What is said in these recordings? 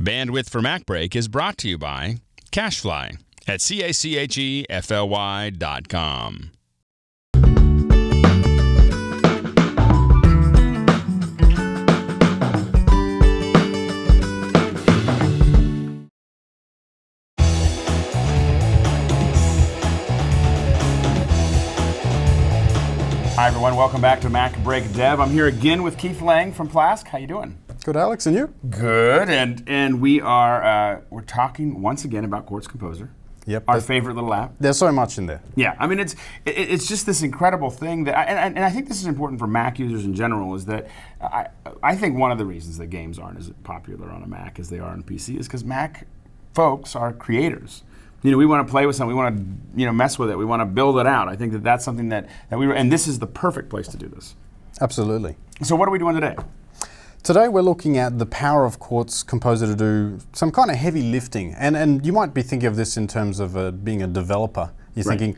Bandwidth for MacBreak is brought to you by CacheFly at CACHEFLY.com. Hi everyone, welcome back to MacBreak Dev. I'm here again with Keith Lang from Plask. How you doing? Good, Alex, and you? Good, and we are we're talking once again about Quartz Composer. Yep. Our favorite little app. There's so much in there. Yeah, I mean it's just this incredible thing that, and I think this is important for Mac users in general, is that I think one of the reasons that games aren't as popular on a Mac as they are on a PC is because Mac folks are creators. You know, we want to play with something, we want to mess with it, we want to build it out. I think that that's something that and this is the perfect place to do this. Absolutely. So what are we doing today? Today we're looking at the power of Quartz Composer to do some kind of heavy lifting. And you might be thinking of this in terms of being a developer. You're thinking,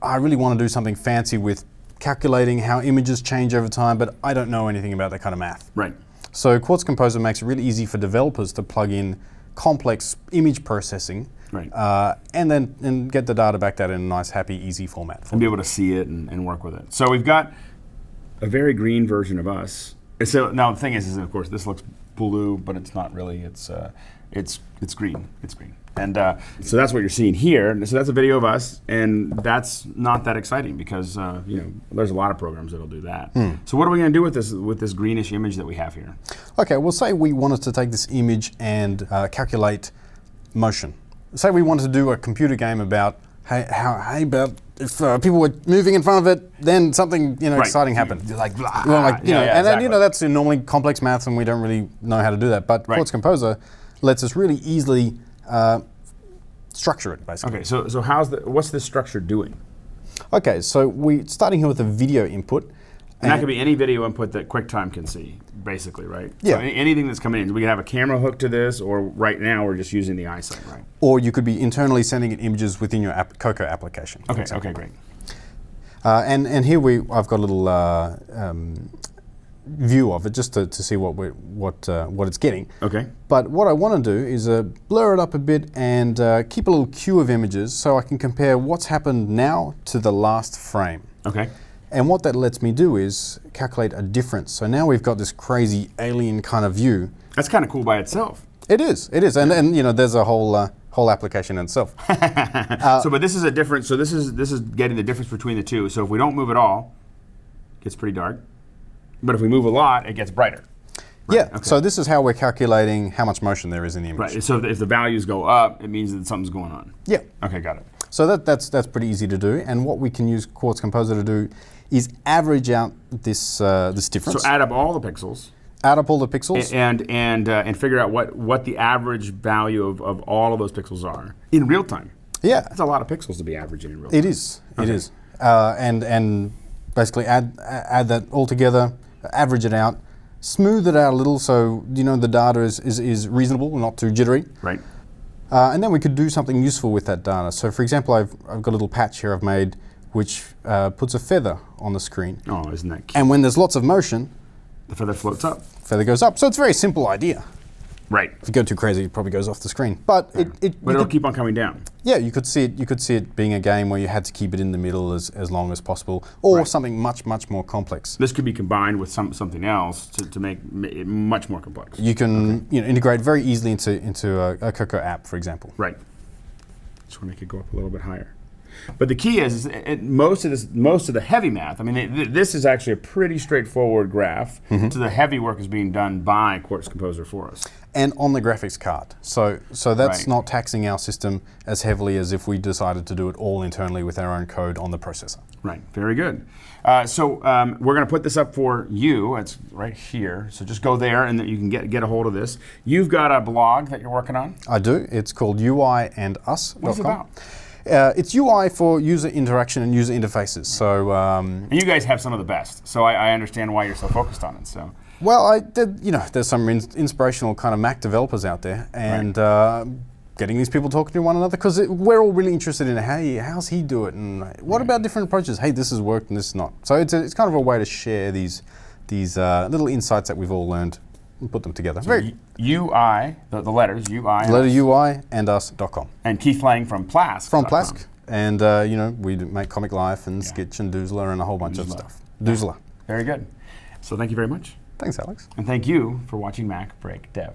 I really want to do something fancy with calculating how images change over time, but I don't know anything about that kind of math. Right. So Quartz Composer makes it really easy for developers to plug in complex image processing, and then get the data back out in a nice, happy, easy format. And be able to see it and work with it. So we've got a very green version of us. So now the thing is of course this looks blue, but it's not really. It's green. It's green. And so that's what you're seeing here. So that's a video of us, and that's not that exciting because there's a lot of programs that'll do that. So what are we going to do with this greenish image that we have here? Okay, well, say we wanted to take this image and calculate motion. Say we wanted to do a computer game about about if people were moving in front of it, then something exciting happened. Like blah. Then that's normally complex maths, and we don't really know how to do that. But Quartz Composer lets us really easily structure it, basically. Okay, so what's this structure doing? Okay, so we're starting here with a video input. And that could be any video input that QuickTime can see, basically, right? Yeah. So anything that's coming in. We could have a camera hooked to this, or right now we're just using the eyesight, right? Or you could be internally sending it images within your Cocoa application. Okay, great. And here I've got a little view of it just to see what it's getting. Okay. But what I want to do is blur it up a bit and keep a little queue of images so I can compare what's happened now to the last frame. Okay. And what that lets me do is calculate a difference. So now we've got this crazy alien kind of view. That's kind of cool by itself. It is, and there's a whole application in itself. But this is a difference. So this is getting the difference between the two. So if we don't move at all, it gets pretty dark. But if we move a lot, it gets brighter. Right. Yeah. Okay. So this is how we're calculating how much motion there is in the image. Right. So if the values go up, it means that something's going on. Yeah. Okay, got it. So that's pretty easy to do. And what we can use Quartz Composer to do is average out this difference. So add up all the pixels. Add up all the pixels. And figure out what the average value of all of those pixels are in real time. Yeah. That's a lot of pixels to be averaging in real time. It is. Okay. It is. And basically add that all together, average it out, smooth it out a little so the data is reasonable, not too jittery. Right. And then we could do something useful with that data. So for example, I've got a little patch here I've made which puts a feather on the screen. Oh, isn't that cute? And when there's lots of motion, the feather floats up. Feather goes up. So it's a very simple idea. Right. If you go too crazy, it probably goes off the screen. But it'll keep on coming down. Yeah, you could see it. You could see it being a game where you had to keep it in the middle as long as possible, or something much more complex. This could be combined with something else to make it much more complex. You can integrate very easily into a Cocoa app, for example. Right. Just want to make it go up a little bit higher. But the key is most of the heavy math. I mean, this is actually a pretty straightforward graph. So the heavy work is being done by Quartz Composer for us. And on the graphics card. So that's not taxing our system as heavily as if we decided to do it all internally with our own code on the processor. Right. Very good. So we're going to put this up for you. It's right here. So just go there, and you can get a hold of this. You've got a blog that you're working on. I do. It's called UIandus.com. What's it about? It's UI for user interaction and user interfaces. So, and you guys have some of the best. So I understand why you're so focused on it. So. Well, there's some inspirational kind of Mac developers out there, and getting these people talking to one another, because we're all really interested in how's he do it, and what about different approaches? Hey, this has worked and this is not. So it's kind of a way to share these little insights that we've all learned and put them together. So UI, the letters, UI. Letter UI and us.com. And Keith Lang from Plask. From Plask. And, we make Comic Life and Sketch and Doozler and a whole bunch of stuff. Doozler. Very good. So thank you very much. Thanks, Alex. And thank you for watching MacBreak Dev.